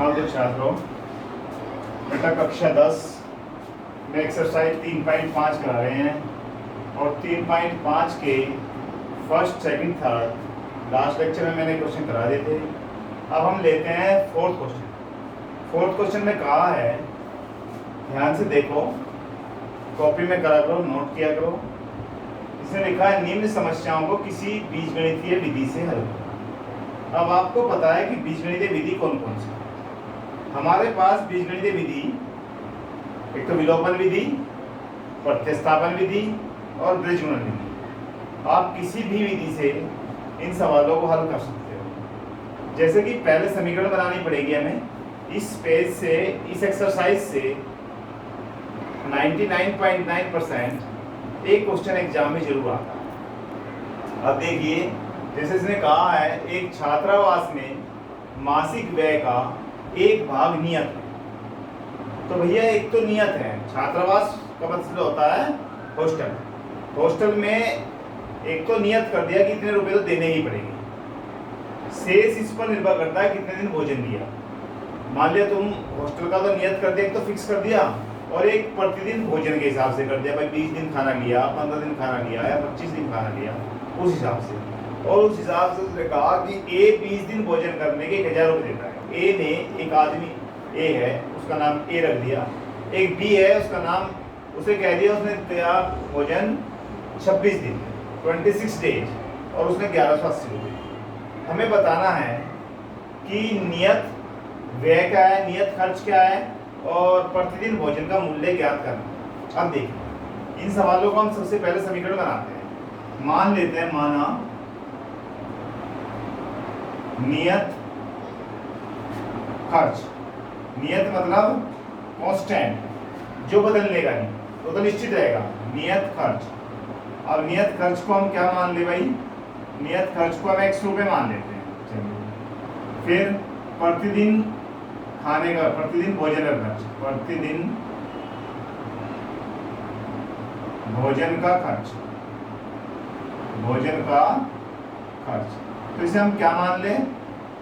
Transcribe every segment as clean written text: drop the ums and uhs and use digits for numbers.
हाँ तो छात्रों, बेटा कक्षा 10 में एक्सरसाइज 3.5 करा रहे हैं और 3.5 के first second third last lecture में मैंने क्वेश्चन करा दिए थे। अब हम लेते हैं फोर्थ क्वेश्चन। फोर्थ क्वेश्चन में कहा है, ध्यान से देखो, कॉपी में करा करो, नोट किया करो। इसमें लिखा है निम्न समस्याओं को किसी बीजगणितीय विधि से हल करो। अब आपको पता है कि बीजगणितीय विधि कौन कौन सी है। हमारे पास बीजगणितीय विधि एक तो विलोपन विधि, प्रतिस्थापन विधि और बीजगुणन विधि। आप किसी भी विधि से इन सवालों को हल कर सकते हो। जैसे कि पहले समीकरण बनानी पड़ेगी हमें। इस पेज से, इस एक्सरसाइज से 99.9% एक क्वेश्चन एग्जाम में जरूर आता है। अब देखिए, जैसे इसने कहा है एक छात्रावास में मासिक व्यय का एक भाग नियत है। तो भैया एक तो नियत है, छात्रावास का मतलब होता है हॉस्टल। हॉस्टल में एक तो नियत कर दिया कि इतने रुपए तो देने ही पड़ेंगे। शेष इस पर निर्भर करता है कितने दिन भोजन दिया। मान लिया तुम हॉस्टल का तो नियत कर दिया, एक तो फिक्स कर दिया और एक प्रतिदिन भोजन के हिसाब से कर दिया। भाई 20 दिन खाना लिया, 15 दिन खाना लिया या 25 दिन खाना लिया, उस हिसाब से। और उस हिसाब से उसने कहा कि ए 20 दिन भोजन करने के 1000 रुपये देता है। ए ने, एक आदमी ए है, उसका नाम ए रख दिया। एक बी है, उसका नाम, उसे कह दिया उसने दिया भोजन 26 दिन, 26 डेज, और उसने 1180 रुपये। हमें बताना है कि नियत व्यय क्या है, नियत खर्च क्या है और प्रतिदिन भोजन का मूल्य ज्ञात करना। अब देखिए, इन सवालों को हम सबसे पहले समीकरण बनाते हैं। मान लेते हैं, माना नियत खर्च, नियत मतलब कांस्टेंट, जो बदलने का नहीं, वो तो निश्चित रहेगा, नियत खर्च। अब नियत खर्च को हम क्या मान ले भाई, नियत खर्च को हम 100 रुपये मान लेते हैं। चलिए, फिर प्रतिदिन खाने का, प्रतिदिन भोजन का खर्च, प्रतिदिन भोजन का खर्च, भोजन का खर्च। तो इसे हम क्या मान ले,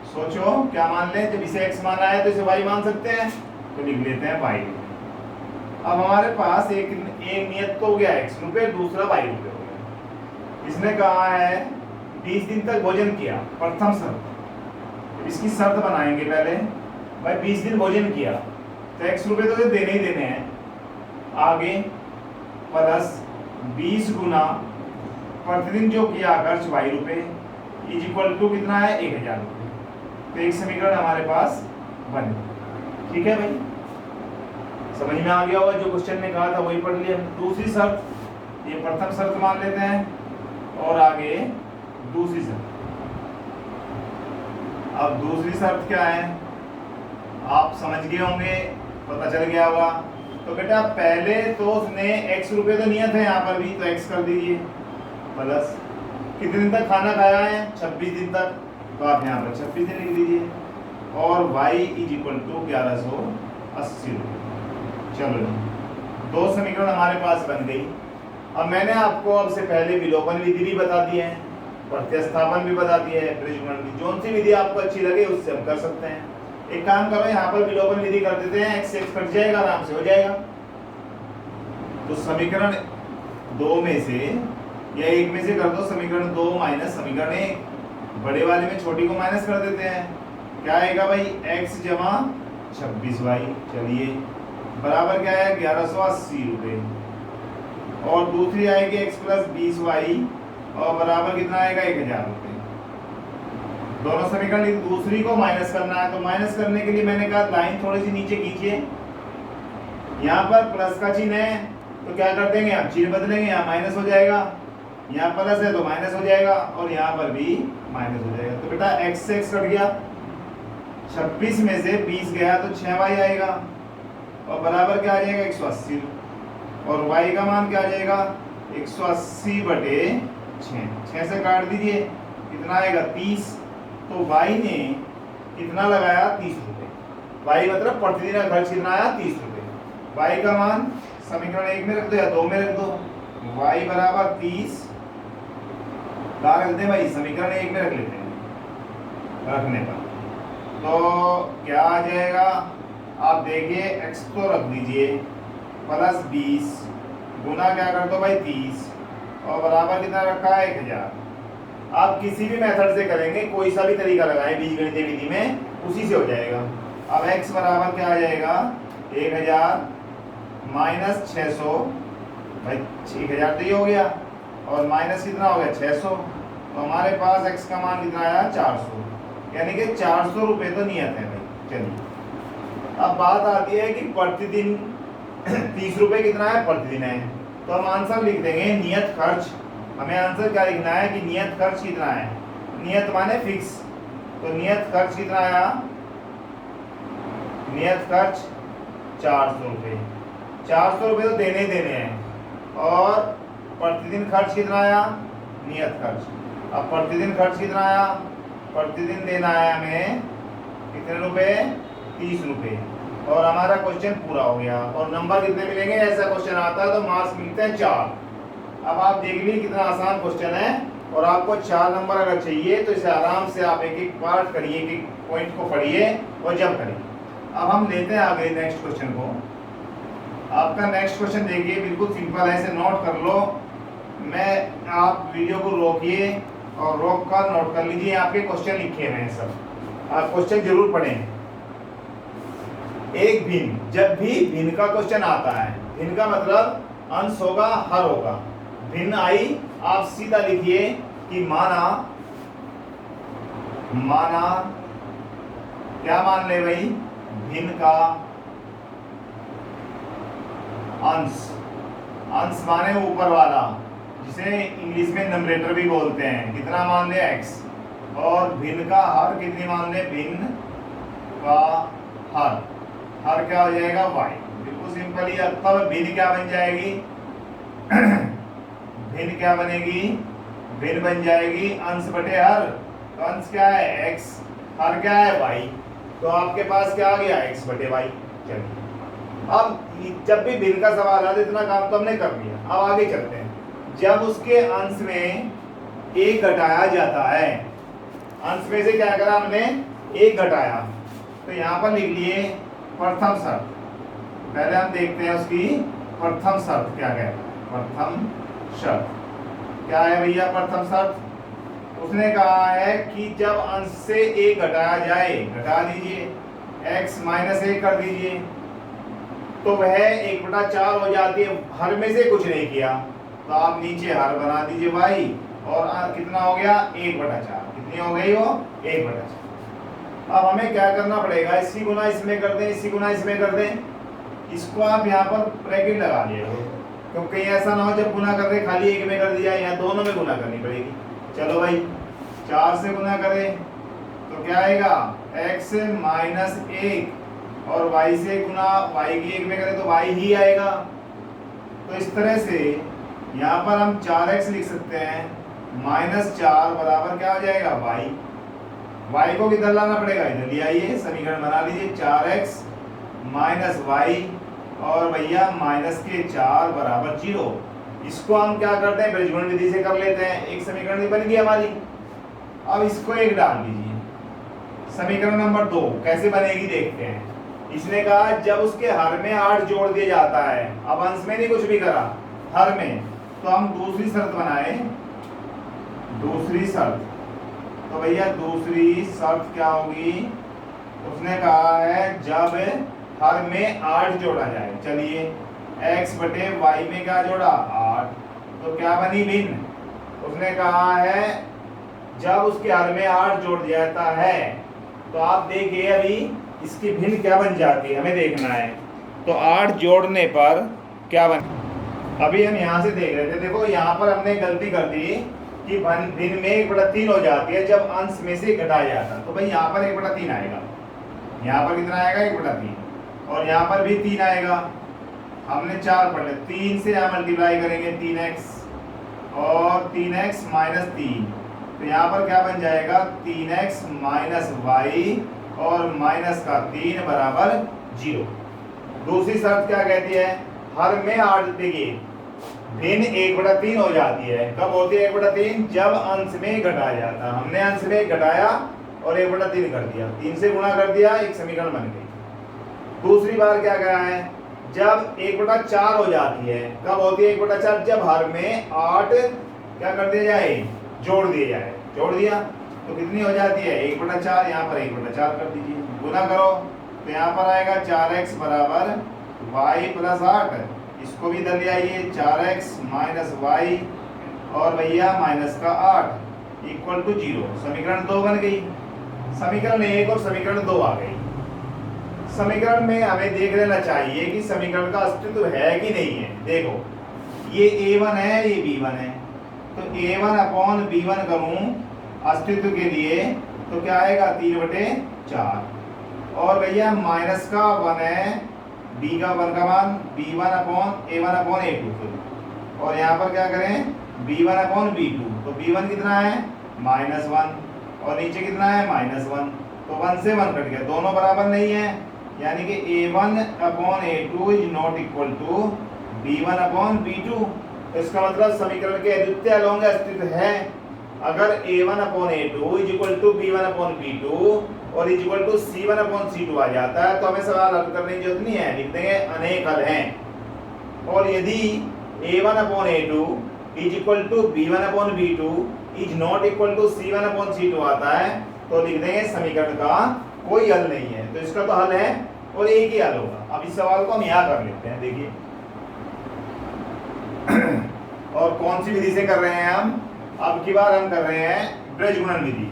सोचो क्या मान ले। जब इसे x माना है तो इसे y मान सकते हैं, तो लिख लेते हैं y। अब हमारे पास एक नियत तो हो गया x रुपये, दूसरा y रुपये हो गया। इसने कहा है 20 दिन तक भोजन किया, प्रथम शर्त। इसकी शर्त बनाएंगे पहले। भाई 20 दिन भोजन किया तो x रुपये तो देने ही देने हैं, आगे प्लस 20 गुना प्रतिदिन जो किया खर्च y रुपये इज इक्वल टू कितना है, 1000 रुपये। तो एक समीकरण हमारे पास बन गया। ठीक है भाई, समझ में आ गया होगा। जो क्वेश्चन में कहा था वही पढ़ लिया। दूसरी शर्त, ये प्रथम शर्त मान लेते हैं और आगे दूसरी शर्त। अब दूसरी शर्त क्या है, आप समझ गए होंगे, पता चल गया होगा। तो बेटा पहले तो उसने x रुपये तो नियत है, यहाँ पर भी तो x कर दीजिए, प्लस कितने दिन तक खाना खाया है, 26 दिन तक, तो आप यहाँ पर 26 दिन लिख दीजिए, और y इज इक्वल टू 1180 रुपये। चलो, दो समीकरण हमारे पास बन गई। अब मैंने आपको अब से पहले विलोपन विधि भी बता दी है, प्रतिस्थापन भी बता दिया है, बीजगुणन भी। जोन सी विधि आपको अच्छी लगे उससे हम कर सकते हैं। एक काम करो, यहाँ पर विलोपन विधि कर देते हैं, x से x कट जाएगा, आराम से हो जाएगा। तो समीकरण 2 में से या 1 में से कर दो, समीकरण 2 माइनस समीकरण 1। बड़े वाले में छोटी को माइनस कर देते हैं, क्या आएगा भाई, x जमा 26y। चलिए, बराबर क्या है, 1180 रुपये। और दूसरी आएगी x प्लस 20y, और बराबर कितना आएगा, 1000 रुपये। दोनों समीकरण, दूसरी को माइनस करना है, तो माइनस करने के लिए मैंने कहा लाइन थोड़ी सी नीचे खींचिए। यहाँ पर प्लस का चिन्ह है तो क्या कर देंगे, आप चिन्ह बदलेंगे, यहाँ माइनस हो जाएगा। यहाँ प्लस है तो माइनस हो जाएगा, और यहाँ पर भी माइनस हो जाएगा। तो बेटा x से x कट गया, 26 में से 20 गया तो 6y आएगा, और बराबर क्या आ जाएगा, 180। और y का मान क्या आ जाएगा, 180 बटे 6 से काट दीजिए, कितना आएगा, 30। तो y ने कितना लगाया, 30 रुपये। y मतलब प्रतिदिन का खर्च कितना आया, 30 रुपये। y का मान समीकरण 1 में रख दो या 2 में रख दो। y बराबर 30 कहाँ रख दे भाई, समीकरण 1 में रख लेते हैं, रखने पर तो क्या आ जाएगा, आप देखिए x तो रख दीजिए प्लस 20 गुना क्या कर दो भाई 30 और बराबर कितना रखा है 1000। आप किसी भी मेथड से करेंगे, कोई सा भी तरीका लगाएं बीजगणितीय विधि में, उसी से हो जाएगा। अब x बराबर क्या आ जाएगा 1000 माइनस 600, भाई 1000 तो ये हो गया और माइनस कितना हो गया 600, तो हमारे पास x का मान कितना आया 400, यानी कि 400 रुपये तो नियत है भाई। चलिए अब बात आती है कि प्रतिदिन 30 रुपये कितना है प्रतिदिन है, तो हम आंसर लिख देंगे नियत खर्च। हमें आंसर क्या लिखना है कि नियत खर्च कितना है, नियत माने फिक्स, तो नियत खर्च कितना आया, नियत खर्च 400 रुपये। 400 रुपये तो देने ही देने हैं। और प्रतिदिन खर्च कितना आया, नियत खर्च। अब प्रतिदिन खर्च कितना आया, प्रतिदिन देना है हमें कितने रुपए 30 रुपये, और हमारा क्वेश्चन पूरा हो गया। और नंबर कितने मिलेंगे, ऐसा क्वेश्चन आता है तो मार्क्स मिलते हैं 4। अब आप देख लीजिए कितना आसान क्वेश्चन है, और आपको 4 नंबर अगर चाहिए तो इसे आराम से आप एक एक पार्ट करिए, एक एक पॉइंट को पढ़िए और जब करिए। अब हम लेते हैं आगे नेक्स्ट क्वेश्चन को। आपका नेक्स्ट क्वेश्चन देखिए बिल्कुल सिंपल है, इसे नोट कर लो। मैं आप वीडियो को रोकिए और रोक कर नोट कर लीजिए, आपके क्वेश्चन लिखे हुए हैं सब, आप क्वेश्चन जरूर पढ़ें। एक भिन्न, जब भी भिन्न का क्वेश्चन आता है, भिन्न का मतलब अंश होगा हर होगा, भिन्न आई आप सीधा लिखिए कि माना, माना क्या मान ले भाई, भिन्न का अंश, अंश माने ऊपर वाला, जिसे इंग्लिश में नंबरेटर भी बोलते हैं, कितना मान ले x, और भिन्न का हर कितनी मान ले, भिन्न का हर, हर क्या हो जाएगा y। बिल्कुल सिंपल ही। तब भिन्न क्या बन जाएगी भिन्न क्या बनेगी, भिन्न बन जाएगी अंश बटे हर, तो अंश क्या है x, हर क्या है y, तो आपके पास क्या आ गया x बटे y। चलिए अब जब भी भिन्न का सवाल आता है, इतना काम तो हमने कर लिया, अब आगे चलते हैं। जब उसके अंश में एक घटाया जाता है, अंश में से क्या करा हमने, एक घटाया, तो यहाँ पर लिख लिए प्रथम शर्त। पहले हम देखते हैं उसकी प्रथम शर्त क्या कहता है। प्रथम शर्त क्या है भैया, प्रथम शर्त उसने कहा है कि जब अंश से एक घटाया जाए, घटा दीजिए, x माइनस 1 कर दीजिए, तो वह 1/4 हो जाती है। हर में से कुछ नहीं किया तो आप नीचे हर बना दीजिए y, और कितना हो गया 1/4, कितनी हो गई वो 1/4। अब हमें क्या करना पड़ेगा, इसी गुना इसमें कर दें, इसी गुना इसमें कर दें, इसको आप यहाँ पर ब्रैकेट लगा लिए, क्योंकि ऐसा ना हो जब गुना कर रहे खाली एक में कर दिया, यहाँ दोनों में गुना करनी पड़ेगी। चलो भाई 4 से गुना करें तो क्या आएगा x माइनस 1, और y से गुना y की एक में करें तो y ही आएगा। तो इस तरह से यहाँ पर हम 4x लिख सकते हैं, -4 बराबर क्या हो जाएगा y, y को किधर लाना पड़ेगा, इधर ले आइए, समीकरण बना लीजिए 4x माइनस y, और भैया माइनस के 4 बराबर 0। इसको हम क्या करते हैं, बीजगणित विधि से कर लेते हैं, एक समीकरण बन गई हमारी। अब इसको एक डाल दीजिए, समीकरण नंबर 2 कैसे बनेगी देखते हैं। इसने कहा जब उसके हर में 8 जोड़ दिया जाता है, अब अंश में नहीं कुछ भी करा, हर में, तो हम दूसरी शर्त बनाए, दूसरी शर्त। तो भैया दूसरी शर्त क्या होगी, उसने कहा है जब हर में 8 जोड़ा जाए। चलिए x बटे y में क्या जोड़ा 8, तो क्या बनी भिन्न। उसने कहा है जब उसके हर में 8 जोड़ दिया जाता है, तो आप देखिए अभी इसकी भिन्न क्या बन जाती है, हमें देखना है। तो 8 जोड़ने पर क्या बन, अभी हम यहाँ से देख रहे थे, देखो यहाँ पर हमने गलती कर दी कि भिन्न में 1/3 हो जाती है जब अंश में से घटाया जाता है। तो भाई यहाँ पर 1/3 आएगा, यहाँ पर कितना आएगा 1/3, और यहाँ पर भी 3 आएगा। हमने 4 पढ़ लिया, 3 से यहाँ मल्टीप्लाई करेंगे 3x, और 3x माइनस 3, तो यहाँ पर क्या बन जाएगा 3x माइनस y, और माइनस का 3 बराबर 0। दूसरी शर्त क्या कहती है, हर में 8, देखिए भिन्न 1/3 हो जाती है, कब होती है 1/3, जब अंश में घटाया जाता है। हमने अंश में घटाया और 1/3 कर दिया, 3 से गुणा कर दिया, एक समीकरण बन गई। दूसरी बार क्या कहा है, जब 1/4 हो जाती है, कब होती है 1/4? जब हर में 8 क्या कर दिया जाए, जोड़ दिया जाए। जोड़ दिया तो कितनी हो जाती है 1/4, यहाँ पर 1/4 कर दीजिए, गुना करो तो यहाँ पर आएगा 4x बराबर y प्लस 8, इसको भी इधर ले आइए, 4x माइनस वाई और भैया माइनस का 8 इक्वल टू 0। समीकरण 2 बन गई। समीकरण 1 और समीकरण 2 आ गई। समीकरण में हमें देख लेना चाहिए कि समीकरण का अस्तित्व है कि नहीं है। देखो ये a1 है, ये b1 है, तो a1 अपॉन b1 करूं अस्तित्व के लिए तो क्या आएगा 3/4, और भैया माइनस का 1 है, b का 1 का मान b1 upon a1 upon a2, और यहाँ पर क्या करें b1 अपॉन b2, तो b1 कितना है -1 और नीचे कितना है -1, तो 1 से 1 कट गया, दोनों बराबर नहीं है, यानी कि a1 upon a2 is not equal to b1 upon b2। तो इसका मतलब समीकरण के अद्वितीय अलोंग अस्तित्व है। अगर a1 upon a2 is equal to b1 upon b2 और is equal to c1 upon c2 आ जाता है तो हमें सवाल हल करने की जरूरत नहीं है, लिख देंगे अनेक हल हैं। और यदि a1 upon a2 is equal to b1 upon b2 is not equal to c1 upon c2 आता है तो लिख देंगे समीकरण का कोई हल नहीं है। तो इसका तो हल है और एक ही हल होगा। अब इस सवाल को हम यहाँ कर लेते हैं, देखिए और कौन सी विधि से कर रहे हैं हम, अब की बार हम कर रहे हैं ब्रज गुणन विधि।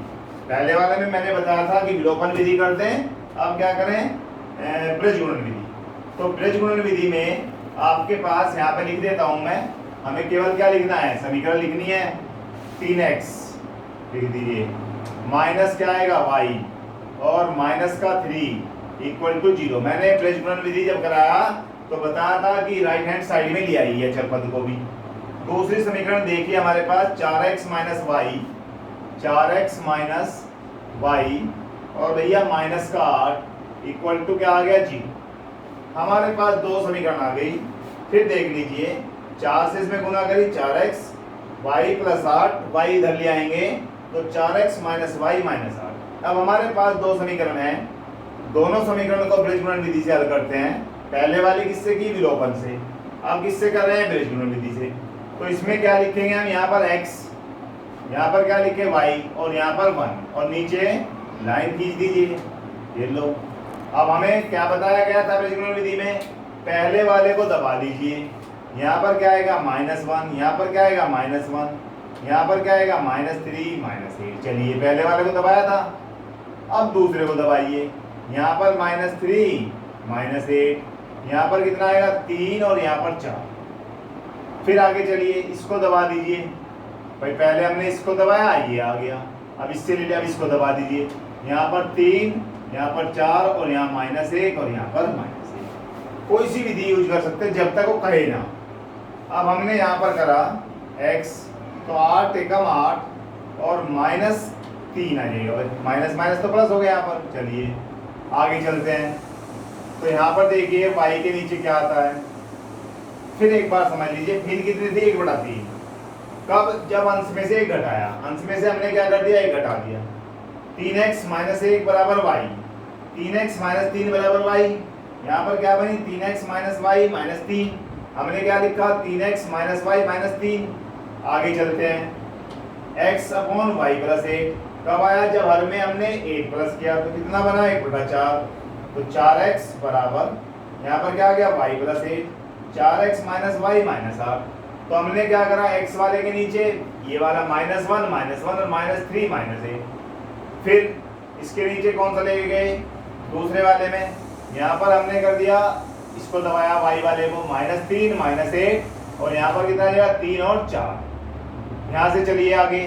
पहले वाले में मैंने बताया था कि विलोपन विधि करते हैं, अब क्या करें ब्रज गुणन विधि। तो ब्रज गुणन विधि में आपके पास यहाँ पे लिख देता हूं मैं, हमें केवल क्या लिखना है, समीकरण लिखनी है 3x लिख दीजिए, माइनस क्या आएगा y और माइनस का 3 इक्वल टू 0। मैंने ब्रज गुणन विधि जब कराया तो बताया था कि राइट हैंड साइड में ले आई है चर पद को भी। दूसरी समीकरण देखिए हमारे पास 4x minus y, 4x minus y और भैया माइनस का 8 इक्वल टू क्या आ गया जी। हमारे पास दो समीकरण आ गई। फिर देख लीजिए 4 से इसमें गुना करी 4x वाई प्लस 8, वाई इधर ले आएंगे तो 4x माइनस वाई माइनस 8। अब हमारे पास दो समीकरण हैं, दोनों समीकरण को ब्रज गुणन विधि से हल करते हैं। पहले वाली किससे की, विलोपन से, अब किससे कर रहे हैं, ब्रज गुणन विधि से। तो इसमें क्या लिखेंगे हम, यहाँ पर x, यहाँ पर क्या लिखे y और यहाँ पर 1 और नीचे लाइन खींच दीजिए, ये लो। अब हमें क्या बताया गया था ब्रज गुणन विधि में, पहले वाले को दबा दीजिए, यहाँ पर क्या आएगा -1, यहाँ पर क्या आएगा -1, यहाँ पर क्या आएगा -3 -8। चलिए पहले वाले को दबाया था, अब दूसरे को दबाइए, यहाँ पर -3 -8, यहाँ पर कितना आएगा 3 और यहाँ पर 4। फिर आगे चलिए इसको दबा दीजिए, भाई पहले हमने इसको दबाया ये आ गया, अब इससे ले लिया, अब इसको दबा दीजिए, यहाँ पर 3 यहाँ पर 4 और यहाँ -1 और यहाँ पर -1। कोई सी विधि यूज कर सकते हैं जब तक वो कहे ना। अब हमने यहाँ पर करा x, तो 8 एकम 8 और -3 आ जाएगा, माइनस माइनस तो प्लस हो गया यहाँ पर। चलिए आगे चलते हैं, तो यहाँ पर देखिए y के नीचे क्या आता है, फिर एक बार समझ लीजिए, फिर कितनी थी 1/3, कब, जब अंश में से 1 घटाया, अंश में से हमने क्या कर दिया 1 घटा दिया। 3x माइनस 1 बराबर y, 3x माइनस 3 बराबर y, यहाँ पर क्या बनी 3x माइनस वाई माइनस 3, हमने क्या लिखा 3x माइनस वाई माइनस 3। आगे चलते हैं x अपॉन वाई प्लस 8, कब आया, जब हर में हमने 8 प्लस किया, तो कितना बना 1/4, तो 4x बराबर यहाँ पर क्या आ गया y plus 8, 4x minus y minus 8। तो हमने क्या करा, x वाले के नीचे ये वाला -1 और -3 -8, फिर इसके नीचे कौन सा लेके गए, दूसरे वाले में, यहाँ पर हमने कर दिया, इसको दबाया y वाले को -3 -8 और यहाँ पर कितना आएगा 3 और 4। यहाँ से चलिए आगे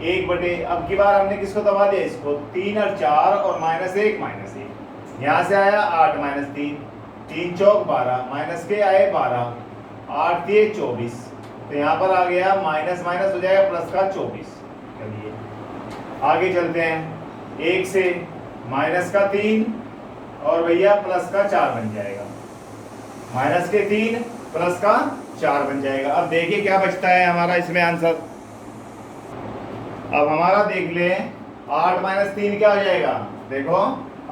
1/, अब की बार हमने किसको दबा दिया, इसको, 3 और 4 और -1 -1, यहाँ से आया 8 -3, 3 चौक 12, माइनस के आए 12, 8 दिए 24, तो यहाँ पर आ गया माइनस माइनस हो जाएगा प्लस का 24। चलिए आगे चलते हैं, 1 से माइनस का 3 और भैया प्लस का 4 बन जाएगा, माइनस के 3 प्लस का 4 बन जाएगा। अब देखिए क्या बचता है हमारा इसमें आंसर। अब हमारा देख लें 8 माइनस 3 क्या हो जाएगा, देखो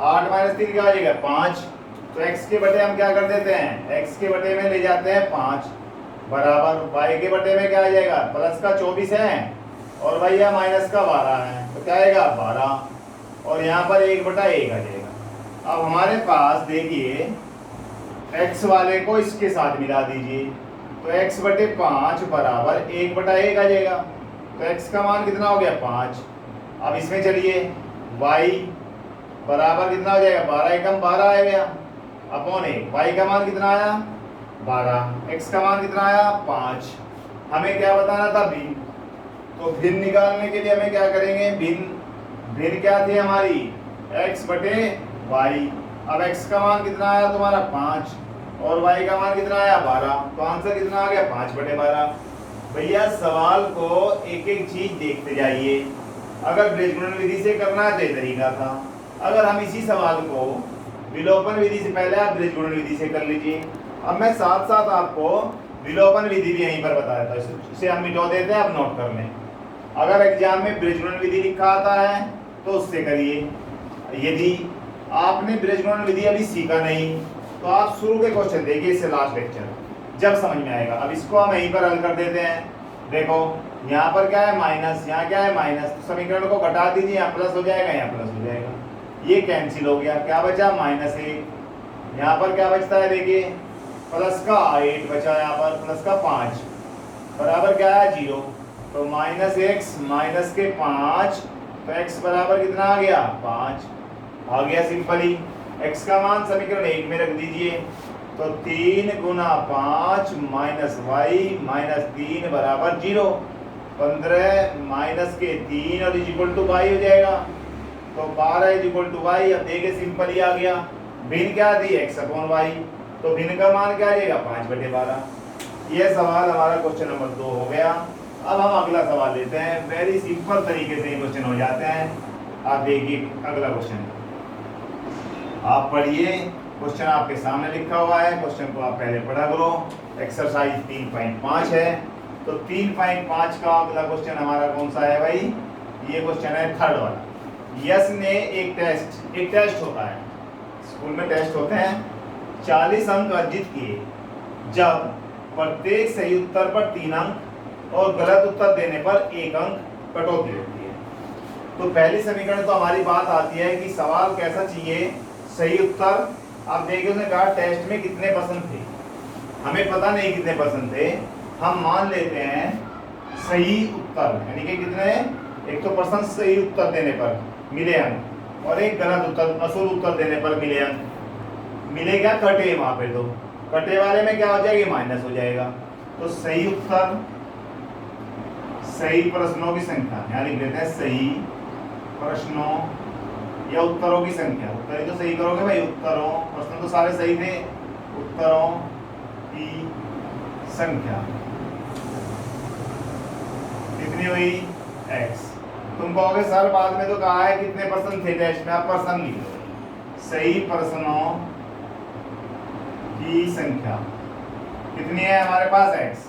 8 माइनस 3 क्या हो जाएगा 5। तो x के बटे हम क्या कर देते हैं, x के बटे में ले जाते हैं 5 बराबर y के बटे में क्या आ जाएगा, प्लस का 24 है और भैया माइनस का 12 है, तो क्या आएगा 12 और यहाँ पर 1/1 आ जाएगा। अब हमारे पास देखिए x वाले को इसके साथ मिला दीजिए, तो x बटे 5 बराबर 1/1 आ जाएगा। तो x का मान कितना हो गया 5। अब इसमें चलिए y बराबर कितना हो जाएगा, 12 एकम 12 आ गया अपॉन 1। y का मान कितना आया 12, x का मान कितना आया 5। हमें क्या बताना था भिन्न, तो भिन्न निकालने के लिए हमें क्या करेंगे, भिन्न क्या थी हमारी x बटे y। अब x का मान कितना आया तुम्हारा 5 और y का मान कितना आया 12, तो आंसर कितना आ गया 5/12। भैया सवाल को एक एक चीज देखते जाइए। अगर बीजगुणन विधि से करना है तो ये तरीका था, अगर हम इसी सवाल को विलोपन विधि से, पहले आप बीजगुणन विधि से कर लीजिए। अब मैं साथ साथ आपको विलोपन विधि भी यहीं पर बताया था, इसे हम मिटा देते हैं, आप नोट कर लें। अगर एग्जाम में बीजगुणन विधि लिखा आता है तो उससे करिए। यदि आपने बीजगुणन विधि अभी सीखा नहीं तो आप शुरू के क्वेश्चन देखिए, इससे लास्ट लेक्चर, जब समझ में आएगा। अब इसको हम यहीं पर हल कर देते हैं। देखो यहाँ पर क्या है माइनस, यहाँ क्या है माइनस, तो समीकरण को घटा दीजिए, यहाँ प्लस हो जाएगा, यहाँ प्लस हो जाएगा, ये कैंसिल हो गया, क्या बचा -1। यहाँ पर क्या बचता है देखिए, प्लस का 8 बचा, यहाँ पर प्लस का 5 बराबर क्या है 0। तो -x माइनस के 5, तो x बराबर कितना आ गया 5 आ गया सिंपली। x का मान समीकरण 1 में रख दीजिए, तो 3 गुना 5 माइनस y माइनस 3 बराबर 0। 15 माइनस के 3 और इक्वल टू y हो जाएगा, तो 12 इक्वल टू y। अब देखिए सिंपल ही आ गया। भिन्न क्या थी x अपॉन y, तो भिन्न का मान क्या आ जाएगा 5/12। यह सवाल हमारा क्वेश्चन नंबर 2 हो गया। अब हम अगला सवाल लेते हैं, वेरी सिंपल तरीके से क्वेश्चन हो जाते हैं। आप देखिए अगला क्वेश्चन, आप पढ़िए, क्वेश्चन आपके सामने लिखा हुआ है, क्वेश्चन को आप पहले पढ़ा करो। एक्सरसाइज 3.5 है, तो 3.5 का अगला क्वेश्चन हमारा कौन सा है भाई, ये क्वेश्चन है थर्ड वाला। यस ने एक टेस्ट होता है, स्कूल में टेस्ट होते हैं, 40 अंक अर्जित किए जब प्रत्येक सही उत्तर पर 3 अंक और गलत उत्तर देने पर 1 अंक कटौती होती है। तो पहली समीकरण तो हमारी बात आती है कि सवाल कैसा चाहिए, सही उत्तर। आप देखिए उसने कहा टेस्ट में कितने परसेंट थे, हमें पता नहीं कितने परसेंट थे, हम मान लेते हैं सही उत्तर यानी कि कितने, 100% सही उत्तर देने पर मिले अंक और एक गलत उत्तर अशुद्ध उत्तर देने पर मिले अंक। मिले क्या, कटे, वहां पे तो कटे वाले में क्या हो जाएगी माइनस हो जाएगा। तो सही उत्तर, सही प्रश्नों की संख्या, यहाँ लिख लेते हैं सही प्रश्नों या उत्तरों की संख्या। उत्तर ही तो सही करोगे भाई, उत्तरों, प्रश्न तो सारे सही थे, उत्तरों की संख्या कितनी हुई x। तुम कहोगे सर बाद में तो कहा है कितने परसेंट थे टेस्ट में, आप परसेंट लिख लो। सही प्रश्नों की संख्या कितनी है हमारे पास x,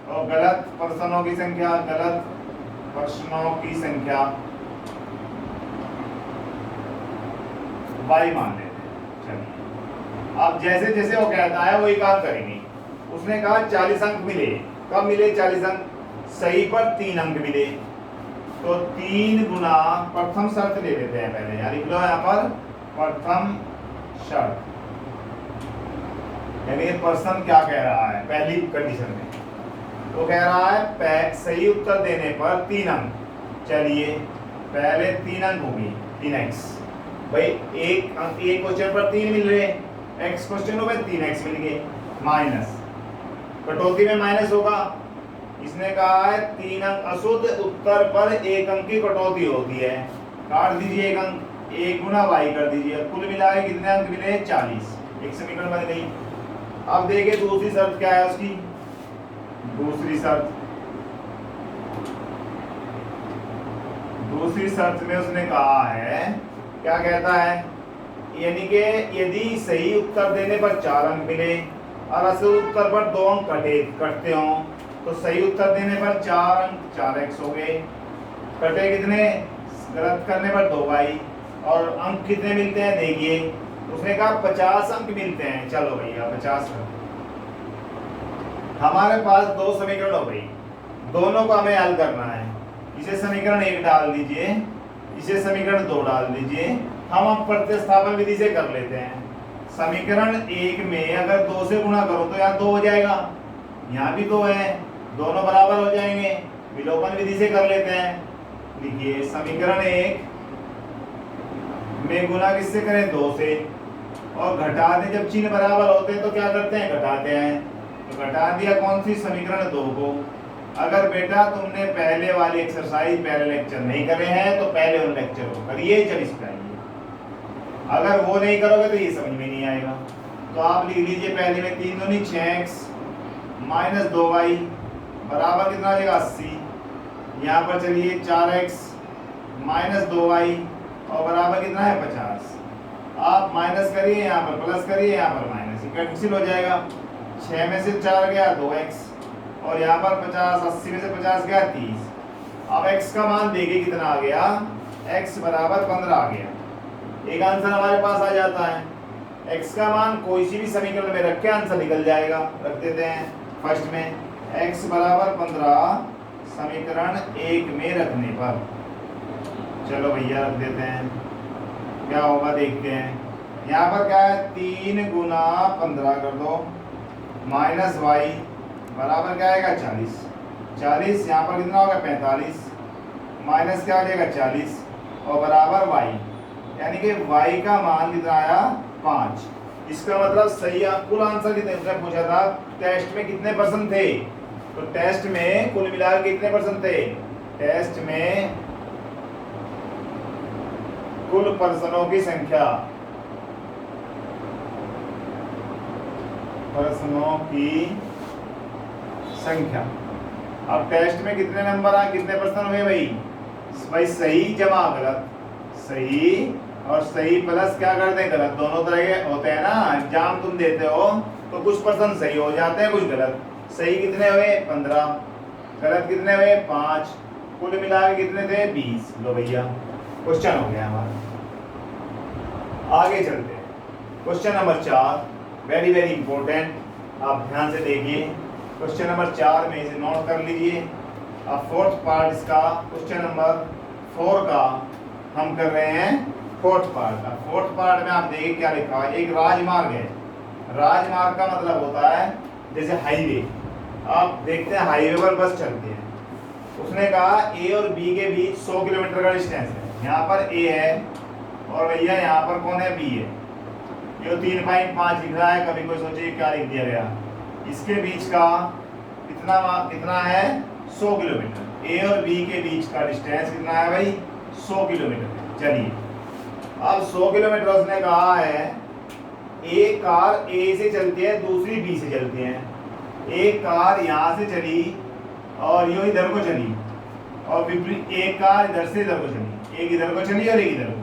और गलत प्रश्नों की संख्या, गलत प्रश्नों की संख्या y मान लेते हैं। चलिए अब जैसे जैसे वो कहता है वही काम करेंगे। उसने कहा 40 अंक मिले, कब मिले 40 अंक, सही पर 3 अंक मिले, तो 3 गुना प्रथम शर्त ले लेते हैं पहले, यानी लिख लो यहाँ पर प्रथम शर्त, यानी प्रश्न क्या कह रहा है पहली कंडीशन में, तो कह रहा है सही उत्तर देने पर 3 अंक। चलिए पहले 3 अंक होगी 3x, भाई एक क्वेश्चन पर 3 मिल रहे, x क्वेश्चन हो गए 3x मिल गए, माइनस कटौती में माइनस होगा। इसने कहा है 3 अंक अशुद्ध उत्तर पर 1 अंक की कटौती होती है, काट दीजिए 1 अंक, 1 गुना y कर दीजिए, कुल मिला के कितने अंक मिले 40, एक समीकरण बन गई। अब देखिए दूसरी शर्त क्या है उसकी, दूसरी शर्त में उसने कहा है, क्या कहता है, यानी कि यदि सही उत्तर देने पर 4 अंक मिले और अशुद्ध उत्तर पर 2 अंक कटते हों, तो सही उत्तर देने पर 4 अंक 4x हो गए, कटे कितने गलत करने पर 2y। और अंक कितने मिलते हैं देखिए, उसने कहा 50 अंक मिलते हैं। चलो भैया 50 कर, हमारे पास दो समीकरण हो गई, दोनों को हमें हल करना है। इसे समीकरण 1 डाल दीजिए, इसे समीकरण 2 डाल दीजिए। हम अब प्रतिस्थापन विधि से कर लेते हैं। समीकरण 1 में अगर 2 से गुणा करो तो यहाँ 2 हो जाएगा, यहाँ भी 2 है, दोनों बराबर हो जाएंगे। विलोपन विधि से कर लेते हैं। देखिए समीकरण 1 में गुणा किससे करें, 2 से, और घटा दें। जब चिन्ह बराबर होते हैं तो क्या करते हैं, घटाते हैं। तो घटा दिया कौन सी, समीकरण 2 को। अगर बेटा तुमने पहले वाली एक्सरसाइज पहले लेक्चर नहीं करे हैं तो पहले उन लेक्चर को करिए, जब इस पे आइए। अगर वो नहीं करोगे तो ये समझ में नहीं आएगा। तो आप लिख लीजिए पहले में 3 दूनी 6x माइनस 2y बराबर कितना आ जाएगा, 80। यहाँ पर चलिए 4x माइनस 2y और बराबर कितना है, 50। आप माइनस करिए, यहाँ पर प्लस करिए, यहाँ पर माइनस, कैंसिल हो जाएगा। 6 में से 4 गया 2x, और यहाँ पर 50, 80 में से 50 गया 30। अब x का मान देखिए कितना आ गया, x बराबर 15 आ गया। एक आंसर हमारे पास आ जाता है। x का मान कोई सी भी समीकरण में रख के आंसर निकल जाएगा। रख देते हैं फर्स्ट में, x बराबर 15 समीकरण 1 में रखने पर। चलो भैया रख देते हैं, क्या होगा देखते हैं। यहाँ पर क्या है, 3 गुना 15 कर दो माइनस y बराबर क्या आएगा, 40। 40 यहाँ पर कितना होगा, 45 माइनस क्या हो जाएगा, 40 और बराबर y, यानी कि y का मान कितना आया, 5। इसका मतलब सही कुल आंसर कितने, उसने पूछा था टेस्ट में कितने परसेंट थे, तो टेस्ट में कुल मिलाकर कितने परसेंट थे, टेस्ट में कुल पर्सनों की संख्या, पर्सनों की संख्या। अब टेस्ट में कितने नंबर आए, कितने पर्सन हुए भाई सही जमा गलत, सही और सही प्लस क्या करते हैं, गलत। दोनों तरह के होते हैं ना, एग्जाम तुम देते हो तो कुछ पर्सन सही हो जाते हैं, कुछ गलत। सही कितने हुए, 15, गलत कितने हुए, 5, कुल मिला के कितने थे, 20। लो भैया क्वेश्चन हो गया हमारा। आगे चलते हैं, question number 4, very very important, आप ध्यान से देखिए। क्वेश्चन नंबर 4 में इसे नोट कर लीजिए। अब फोर्थ पार्ट इसका, क्वेश्चन नंबर 4 का हम कर रहे हैं फोर्थ पार्ट का। फोर्थ पार्ट में आप देखिए क्या लिखा है, एक राजमार्ग है। राजमार्ग का मतलब होता है जैसे हाईवे। आप देखते हैं हाईवे पर बस चलती है, उसने कहा ए और बी के बीच 100 किलोमीटर का डिस्टेंस है। यहाँ पर ए है और भैया यहाँ पर कौन है, बी है। ये 3.5 लिख रहा है, कभी कोई सोचिए क्या लिख दिया गया। इसके बीच का कितना है, 100 किलोमीटर। ए और बी के बीच का डिस्टेंस कितना है भाई, 100 किलोमीटर। चलिए अब 100 किलोमीटर उसने कहा है, एक कार ए से चलती है, दूसरी बी से चलती है। एक कार यहाँ से चली और यो इधर को चली, और एक कार इधर से इधर को चली, एक इधर को चली और एक इधर को,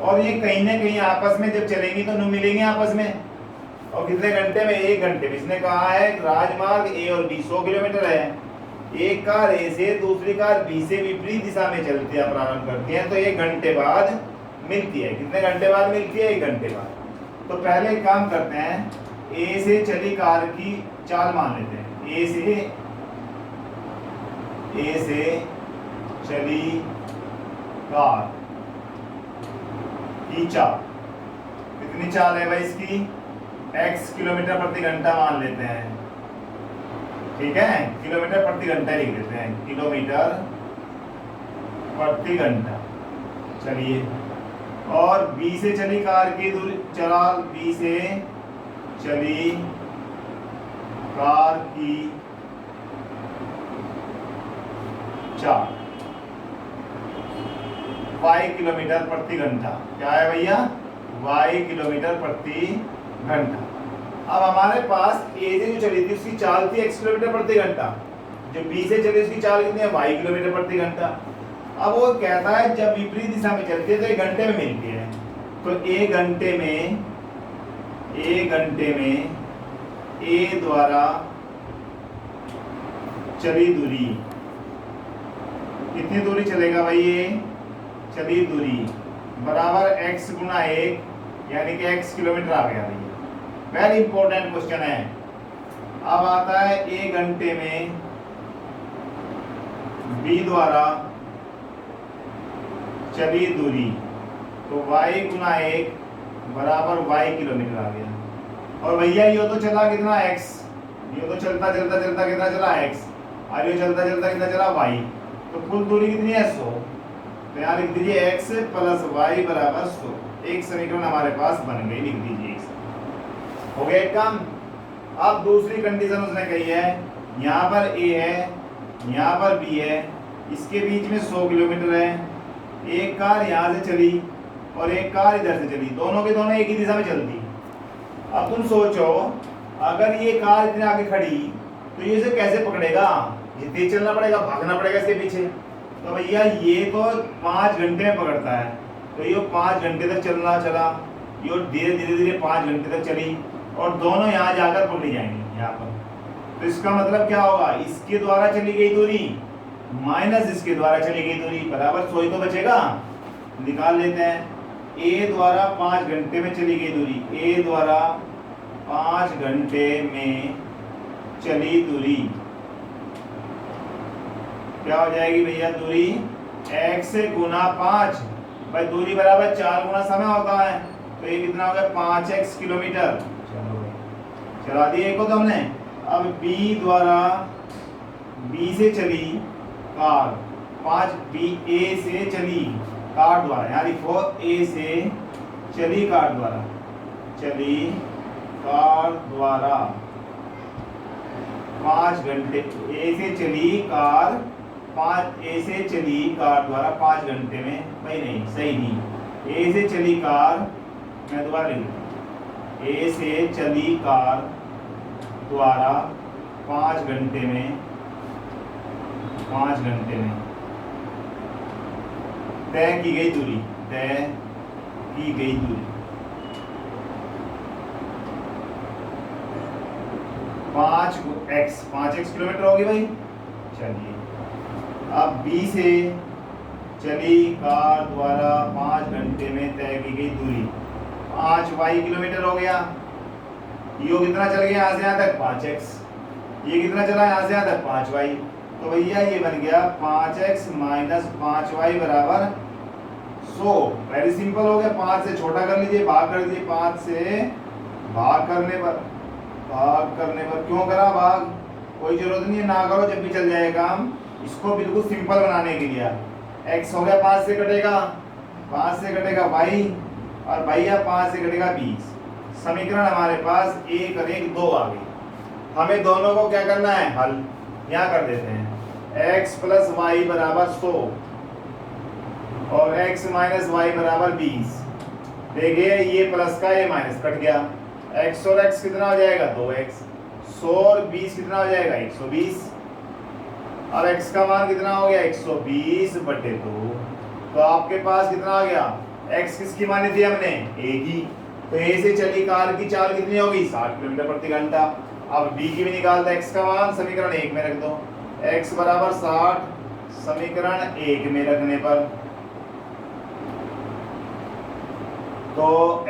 और ये कहीं ना कहीं आपस में जब चलेंगी तो न मिलेंगे आपस में। और कितने घंटे में, 1 घंटे में। इसने कहा है राजमार्ग ए और बी 100 किलोमीटर है, एक कार ए से दूसरी कार बी से विपरीत दिशा में चलती है, प्रारंभ करती है, तो 1 घंटे बाद मिलती है। कितने घंटे बाद मिलती है, 1 घंटे बाद। तो पहले एक काम करते हैं, ए से चली कार की चाल मान लेते हैं। ए से चली कार की चाल, कितनी चाल है भाई इसकी, x किलोमीटर प्रति घंटा मान लेते हैं, ठीक है। किलोमीटर प्रति घंटा लिख देते हैं, किलोमीटर प्रति घंटा। चलिए, और B से चली कार की दूरी, चाल B से चली कार की चाल y किलोमीटर प्रति घंटा। क्या है भैया, y किलोमीटर प्रति घंटा। अब हमारे पास A से जो चली थी उसकी चाल थी x किलोमीटर प्रति घंटा, जो B से चली उसकी चाल कितनी है, y किलोमीटर प्रति घंटा। अब वो कहता है जब विपरीत दिशा में चलती है तो 1 घंटे में मिलती है। तो 1 घंटे में A द्वारा चली दूरी, कितनी दूरी चलेगा भाई ये, चली दूरी बराबर x गुना 1 यानी कि x किलोमीटर आ गया भैया। वेरी इंपॉर्टेंट क्वेश्चन है। अब आता है 1 घंटे में b द्वारा चली दूरी, तो y गुना 1 बराबर y किलोमीटर आ गया। और भैया ये तो चला कितना x, ये तो चलता चलता चलता कितना चला x, और ये चलता चलता कितना चला y, तो कुल दूरी कितनी है 100। तो यहाँ लिख दीजिए x प्लस y बराबर 100। एक समीकरण हमारे पास बन गई, लिख दीजिए x। हो गया एक काम। अब दूसरी कंडीशन उसने कही है, यहाँ पर a है, यहाँ पर b है, इसके बीच में 100 किलोमीटर है। एक कार यहाँ से चली और एक कार इधर से चली, दोनों के दोनों एक ही दिशा में चलती। अब तुम सोचो अगर ये कार इतने आगे खड़ी तो ये इसे कैसे पकड़ेगा, ये तेज चलना पड़ेगा, भागना पड़ेगा इसके पीछे। तो भैया ये तो 5 घंटे में पकड़ता है, तो ये 5 घंटे तक चलना चला, ये धीरे धीरे धीरे 5 घंटे तक चली और दोनों यहाँ जाकर पकड़ी जाएंगी यहाँ पर। तो इसका मतलब क्या होगा, इसके द्वारा चली गई दूरी माइनस इसके द्वारा चली गई दूरी बराबर 100 ही तो बचेगा। निकाल लेते हैं। ए द्वारा 5 घंटे में चली गई दूरी, ए द्वारा 5 घंटे में चली दूरी क्या हो जाएगी भैया, दूरी x गुना 5, भाई दूरी बराबर 4 गुना समय होता है, तो ये कितना हो गया 5x किलोमीटर। चलो चला दिए को तो हमने। अब b द्वारा b से चली कार, 5 b a से चली कार द्वारा, यहाँ लिखो a से चली कार द्वारा, चली कार द्वारा 5 घंटे, a से चली कार 5 a से चली कार द्वारा 5 घंटे में, भाई नहीं सही नहीं, a से चली कार, मैं दोबारा लिख दूँ, a से चली कार द्वारा 5 घंटे में, 5 घंटे में तय की गई दूरी, तय की गई दूरी 5x किलोमीटर होगी भाई। चलिए अब b से चली कार द्वारा 5 घंटे में तय की गई दूरी 5y किलोमीटर हो गया। यो कितना चल गया यहाँ से यहाँ तक 5x, ये कितना चला यहाँ से यहाँ तक 5y, तो भैया ये बन गया 5x माइनस 5y बराबर 100। वेरी सिंपल हो गया, 5 से छोटा कर लीजिए, भाग कर दीजिए, 5 से भाग करने पर क्यों करा भाग, कोई जरूरत नहीं है, ना करो जब भी चल जाएगा काम। इसको बिल्कुल सिंपल बनाने के लिए x हो गया 5 से कटेगा, 5 से कटेगा y, और भैया 5 से कटेगा 20। समीकरण हमारे पास 1 और 1 2 आ गई। हमें दोनों को क्या करना है, हल यहाँ कर देते हैं। x प्लस वाई बराबर 100 और x माइनस वाई बराबर 20। देखिए ये प्लस का ये माइनस कट गया, x और x कितना हो जाएगा 2x, 100 और 20 कितना हो जाएगा 120, और x का मान कितना हो गया 120/2। तो आपके पास कितना आ गया, x किसकी मानी थी हमने, a की, तो a से चली कार की चाल कितनी होगी 60 किलोमीटर प्रति घंटा। अब b की भी निकाल दो, x का मान समीकरण 1 में रख दो, x बराबर 60 समीकरण 1 में रखने पर, तो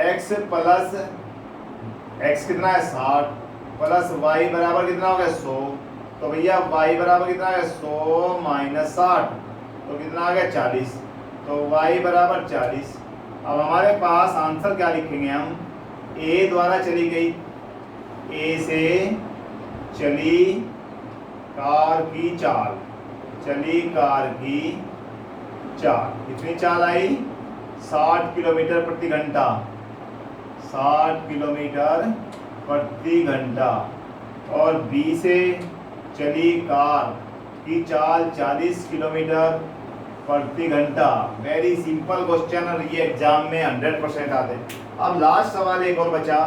x प्लस x कितना है 60 प्लस y बराबर कितना हो गया 100, तो भैया y बराबर कितना है 100 माइनस 60, तो कितना आ गया 40, तो y बराबर 40। अब हमारे पास आंसर क्या लिखेंगे हम, a द्वारा चली गई, a से चली कार की चाल, चली कार की चाल कितनी चाल आई 60 किलोमीटर प्रति घंटा, 60 किलोमीटर प्रति घंटा, और b से चली कार की चाल 40 किलोमीटर प्रति घंटा। वेरी सिंपल क्वेश्चन, और ये एग्जाम में 100% आते हैं। अब लास्ट सवाल एक और बचा,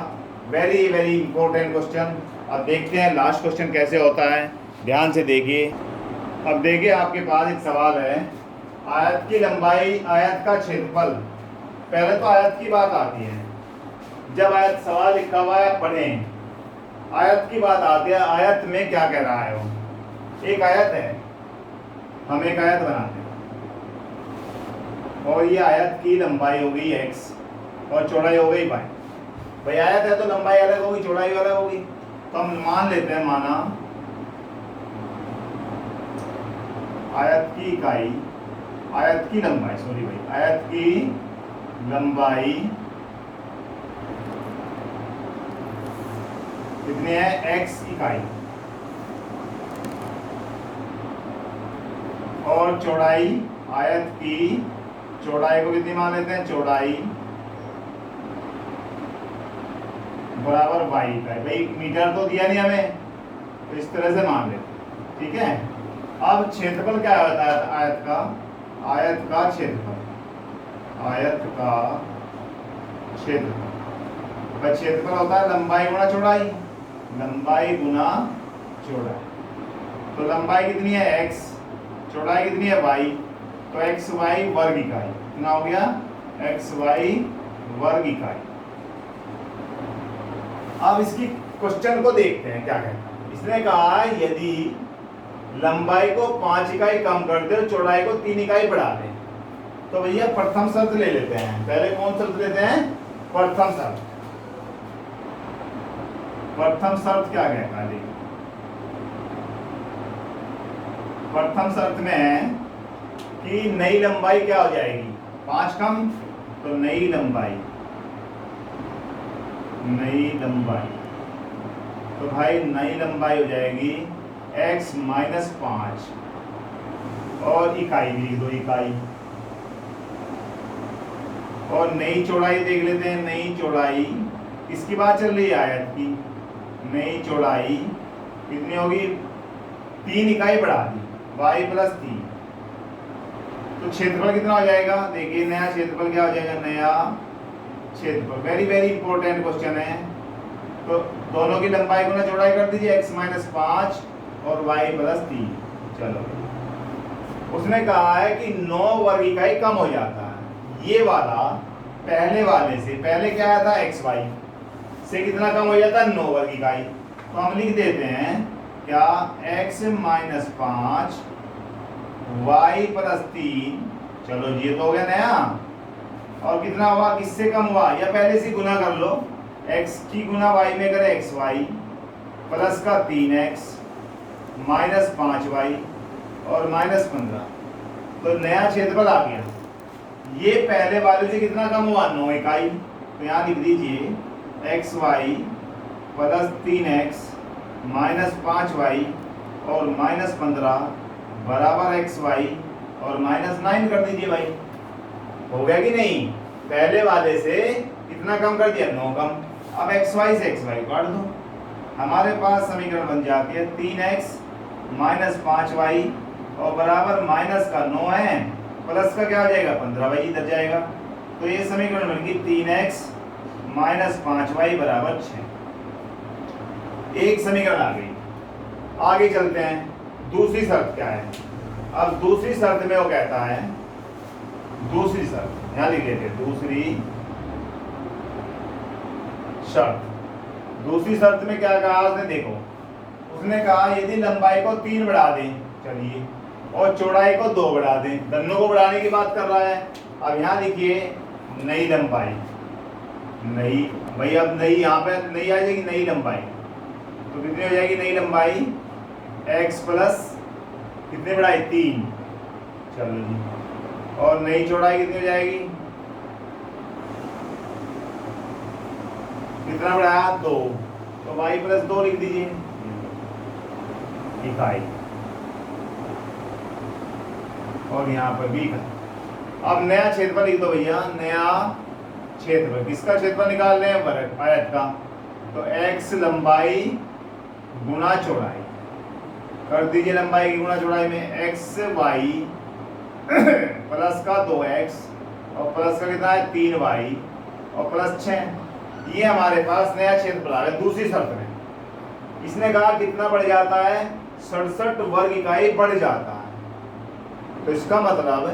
वेरी वेरी इंपॉर्टेंट क्वेश्चन। अब देखते हैं लास्ट क्वेश्चन कैसे होता है, ध्यान से देखिए। अब देखिए आपके पास एक सवाल है, आयत की लंबाई, आयत का क्षेत्रफल। पहले तो आयत की बात आती है, जब आयत सवाल लिखा हुआ है पढ़ें, आयत की बात आती है, आयत में क्या कह रहा है वो। एक आयत है, हम एक आयत बनाते हैं, और ये आयत की लंबाई हो गई x और चौड़ाई हो गई y। भाई आयत है तो लंबाई अलग होगी, चौड़ाई अलग होगी। तो हम मान लेते हैं, माना आयत की इकाई, आयत की लंबाई, सॉरी भाई, आयत की लंबाई कितनी है, x इकाई, और चौड़ाई, आयत की चौड़ाई को कितनी मान लेते हैं, चौड़ाई बराबर y इकाई। भाई मीटर तो दिया नहीं हमें, तो इस तरह से मान लेते हैं, ठीक है। अब क्षेत्रफल क्या होता है आयत का, आयत का क्षेत्रफल, आयत का क्षेत्रफल, भाई क्षेत्रफल होता है लंबाई गुणा चौड़ाई, लंबाई गुणा चौड़ाई। तो लंबाई कितनी है x, चौड़ाई कितनी है y, तो एक्स वाई वर्ग इकाई, कितना हो गया, एक्स वाई वर्ग इकाई। अब इसकी क्वेश्चन को देखते हैं क्या कहता है। इसने कहा यदि लंबाई को 5 इकाई कम कर दे और चौड़ाई को 3 इकाई बढ़ा दे, तो भैया प्रथम शर्त ले लेते हैं। पहले कौन शर्त लेते हैं, प्रथम शर्त। प्रथम शर्त क्या कहता है, प्रथम शर्त में है कि नई लंबाई क्या हो जाएगी, 5 कम, तो नई लंबाई, नई लंबाई, तो भाई नई लंबाई हो जाएगी x माइनस 5, और इकाई लिख दो, इकाई। और नई चौड़ाई देख लेते हैं, नई चौड़ाई किसकी बात चल रही है, आयत की। नई चौड़ाई कितनी होगी, 3 इकाई बढ़ा दी, y प्लस 3। तो क्षेत्रफल कितना हो जाएगा, देखिए नया क्षेत्रफल क्या हो जाएगा, नया क्षेत्रफल, वेरी वेरी इंपॉर्टेंट क्वेश्चन है। तो दोनों की लंबाई गुना चौड़ाई कर दीजिए, x माइनस 5 और y प्लस 3। चलो, उसने कहा है कि 9 वर्ग इकाई कम हो जाता है, ये वाला पहले वाले से, पहले क्या आया था xy से कितना कम हो जाता है, 9 वर्ग इकाई। तो हम लिख देते हैं क्या, x माइनस 5 y प्लस 3, चलो ये तो हो गया नया, और कितना हुआ, किससे कम हुआ, या पहले से गुना कर लो, x की गुना y में करे xy प्लस का 3x माइनस 5y और माइनस 15। तो नया क्षेत्रफल आ गया, ये पहले वाले से कितना कम हुआ, 9 इकाई। तो यहाँ लिख दीजिए xy plus 3x minus 5y और माइनस 15 बराबर xy और माइनस 9 कर दीजिए भाई। हो गया कि नहीं, पहले वाले से कितना कम कर दिया, 9 कम। अब xy से xy काट दो, हमारे पास समीकरण बन जाती है 3x माइनस 5y और बराबर माइनस का 9 है, प्लस का क्या हो जाएगा, 15 भाई इधर जाएगा। तो ये समीकरण बन गई 3x माइनस 5y बराबर 6। एक समीकरण आ गई। आगे चलते हैं, दूसरी शर्त क्या है। अब दूसरी शर्त में वो कहता है, दूसरी शर्त यहाँ लिख लेते हैं, दूसरी शर्त। दूसरी शर्त में क्या कहा उसने, देखो उसने कहा यदि लंबाई को 3 बढ़ा दें, चलिए, और चौड़ाई को 2 बढ़ा दें, दोनों को बढ़ाने की बात कर रहा है। अब यहाँ लिखिए नई लंबाई, नई भाई, अब नई यहाँ पे नई आ जाएगी, नई लंबाई तो कितनी हो जाएगी, नई लंबाई x प्लस कितने बढ़ाई, 3, चलो जी, और नई चौड़ाई कितनी हो जाएगी, कितना बढ़ाया, 2, तो y प्लस 2 लिख दीजिए, इकाई, और यहाँ पर भी। अब नया क्षेत्रफल लिख दो भैया, नया क्षेत्रफल, किसका क्षेत्रफल निकाल रहे हैं, वर्ग आयत का। तो x लंबाई गुना चौड़ाई कर दीजिए, लंबाई की गुना चौड़ाई में x y प्लस का 2x और प्लस का कितना है, 3y और प्लस 6। ये हमारे पास नया क्षेत्रफल आ गया दूसरी शर्त में। इसने कहा कितना बढ़ जाता है, 67 वर्ग इकाई बढ़ जाता है। तो इसका मतलब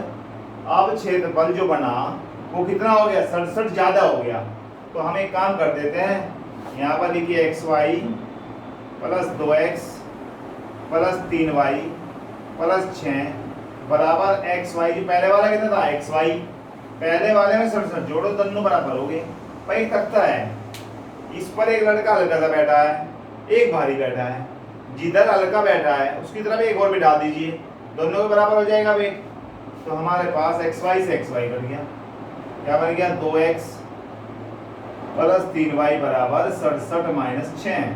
अब क्षेत्रफल जो बना वो कितना हो गया, 67 ज्यादा हो गया। तो हम एक काम कर देते हैं, यहाँ पर लिखिए xy plus 2x plus 3y plus 6 बराबर xy, जो पहले वाला कितना था xy पहले वाले में 67 जोड़ो, दोनों बराबर हो गए। भाई तख्ता है, इस पर एक लड़का हल्का सा बैठा है, एक भारी बैठा है। जिधर हल्का बैठा है उसकी तरफ एक और बिठा दीजिए, दोनों के बराबर हो जाएगा वेट। तो हमारे पास xy से xy बन गया, क्या बन गया 2x प्लस 3y बराबर 67 माइनस 6।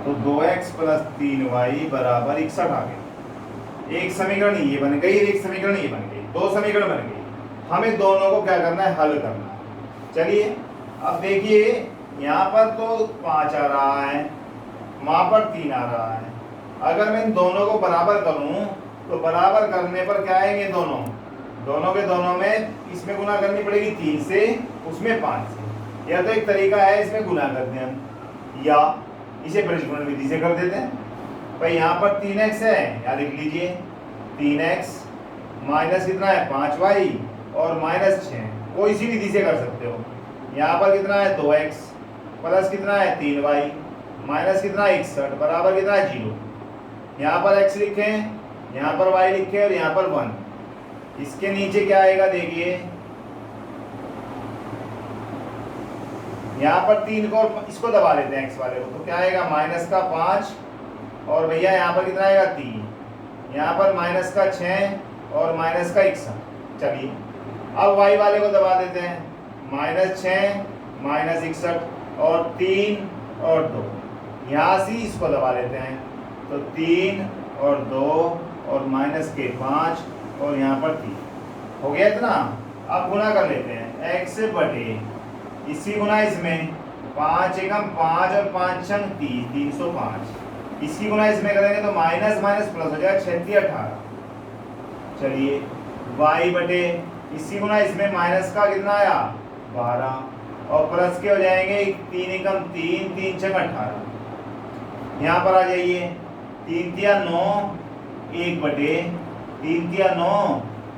तो 2x प्लस 3y बराबर 61 आ गया। एक समीकरण ये बन गई, एक समीकरण ये बन गई, दो समीकरण बन गई। हमें दोनों को क्या करना है, हल करना है। चलिए अब देखिए, यहाँ पर तो 5 आ रहा है, वहां पर 3 आ रहा है। अगर मैं इन दोनों को बराबर करूं तो बराबर करने पर क्या आएंगे, दोनों के दोनों में इसमें गुना करनी पड़ेगी 3 से, उसमें 5 से। यह तो एक तरीका है, इसमें गुना करते हैं हम, या इसे परिष्करण विधि से कर देते हैं। भाई यहाँ पर 3x है, यहाँ लिख लीजिए 3x माइनस कितना है 5y और माइनस 6, कोई सी विधि से कर सकते हो। यहाँ पर कितना है 2x प्लस कितना है 3y माइनस कितना 61 बराबर कितना है 0। यहाँ पर x लिखें, यहाँ पर y लिखें और यहाँ पर 1। इसके नीचे क्या आएगा देखिए, यहाँ पर 3 को इसको दबा लेते हैं x वाले को, तो क्या आएगा माइनस का 5 और भैया यहाँ पर कितना आएगा 3, यहाँ पर माइनस का 6 और माइनस का 61। चलिए अब y वाले को दबा देते हैं, माइनस 6 माइनस 61 और 3 और 2, यहाँ से इसको दबा लेते हैं, तो 3 और 2 और माइनस के 5 और यहाँ पर 3 हो गया इतना। अब गुना कर लेते हैं, x बटे इसी गुना इसमें 5 एकम 5 और 5 छंग 30, 305। इसकी गुना इसमें करेंगे तो माइनस माइनस प्लस हो जाएगा 36 18। चलिए y बटे इसी गुना इसमें माइनस का कितना आया 12 और प्लस के हो जाएंगे 3 एकम 3, 3 छंग 18। यहाँ पर आ जाइए, 3 तिया 9, 1 बटे 3 तिया 9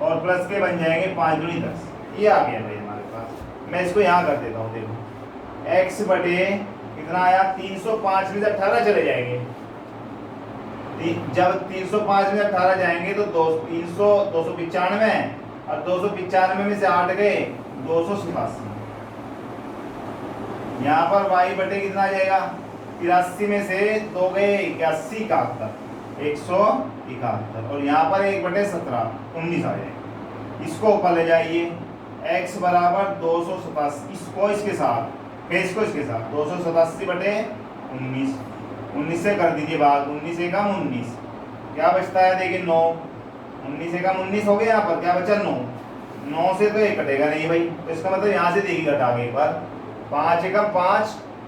और प्लस के बन जाएंगे 5 दूनी 10। ये आ गया भाई हमारे पास। मैं इसको यहाँ कर देता हूँ, देखो x बटे कितना आया 305 में से 18 चले जाएंगे। जब 305 में 18 जाएंगे तो 295 और 295 में से 8 गए 287। यहाँ पर y बटे कितना आ जाएगा 83 में से 2 गए 81 71 171 और यहाँ पर 1 बटे 17 19 आ जाएगा। इसको ऊपर ले जाइए, x बराबर 287, इसको इसके साथ फिर इसको इसके साथ 287 बटे 19, 19 से कर दीजिए भाग, 19 एकम 19, क्या बचता है देखिए 9, 19 एकम 19 हो गया। यहाँ पर क्या बचा 9, 9 से तो ये कटेगा नहीं भाई, तो इसका मतलब यहाँ से देखिए घटा के एक बार, 5 एकम 5,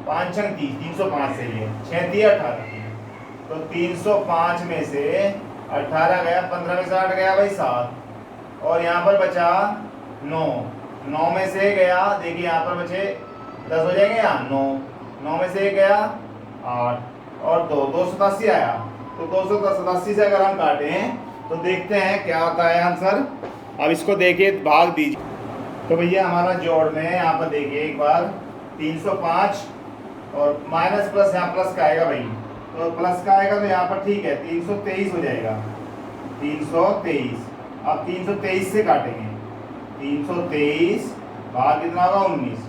5 छंग 30, 305 से ये 6 दिए 18, तो 305 में से 18 गया, 15 में से 8 गया भाई 7 और यहाँ पर बचा 9, 9 में से गया देखिए यहाँ पर बचे 10 हो जाएंगे, यहाँ 9 में से गया 8 और 287 आया। तो 287 से अगर हम काटें तो देखते हैं क्या आता है आंसर। अब इसको देखिए भाग दीजिए, तो भैया हमारा जोड़ में यहाँ पर देखिए एक बार 305 और माइनस प्लस यहाँ प्लस का आएगा भाई, तो प्लस का आएगा तो यहाँ पर ठीक है 323 हो जाएगा, 323। अब 323 से काटेंगे, 323 भाग कितना होगा 19,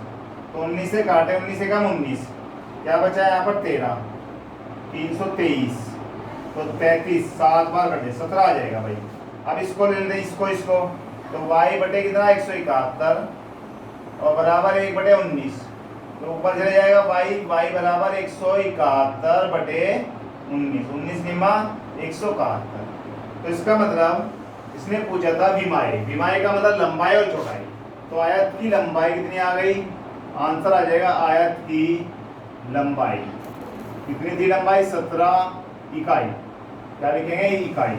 तो 19 से काटे 19 से कम 19, क्या बचा है यहाँ पर 13, 323 तो 33, 7 बार कटे 17 आ जाएगा भाई। अब इसको ले लेते इसको, तो y बटे कितना 171 और बराबर 1 बटे 19, तो ऊपर चले जाएगा y बराबर 171 बटे 19, 19 निमा 171। तो इसका मतलब इसने पूछा था विमाई का मतलब लंबाई और चौड़ाई, तो आयत की लंबाई कितनी आ गई, आंसर आ जाएगा आयत की लंबाई कितनी थी, लंबाई 17 इकाई, क्या लिखेंगे इकाई।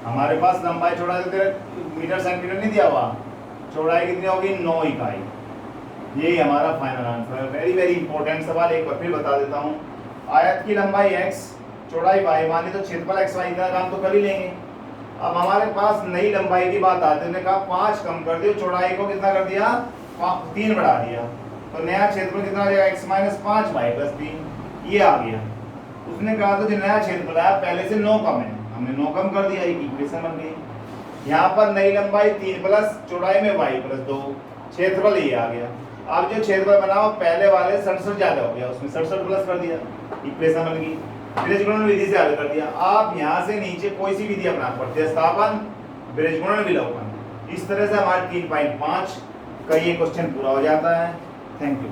हमारे पास लंबाई चौड़ाई तो मीटर सेंटीमीटर नहीं दिया हुआ, चौड़ाई कितनी होगी 9 इकाई। यही हमारा फाइनल आंसर है। वेरी वेरी इंपॉर्टेंट सवाल, एक बार फिर बता देता हूँ। आयत की लंबाई x, चौड़ाई y मानी तो क्षेत्रफल x y का काम तो कर ही लेंगे। अब हमारे पास नई लंबाई की बात आती है, उन्होंने कहा 5 कम कर दिया, चौड़ाई को कितना कर दिया 3 बढ़ा दिया, तो नया क्षेत्रफल कितना आ जाएगा x माइनस 5 y प्लस 3, ये आ गया। उसने कहा तो जो नया क्षेत्रफल है पहले से 9 कम है, हमने 9 कम कर दिया, एक इक्वेशन बन गई। यहाँ पर नई लंबाई 3 प्लस चौड़ाई में y प्लस 2, क्षेत्रफल ये आ गया। अब जो क्षेत्रफल बनाओ पहले वाले 67 ज्यादा हो गया, उसमें 67 प्लस कर दिया, इक्वेशन बन गई। बीजगुणन विधि से हल कर दिया। आप यहाँ से नीचे कोई सी विधि अपना प्रतिस्थापन, बीजगुणन, विलोपन, इस तरह से हमारे 3.5 का ये क्वेश्चन पूरा हो जाता है। Thank you.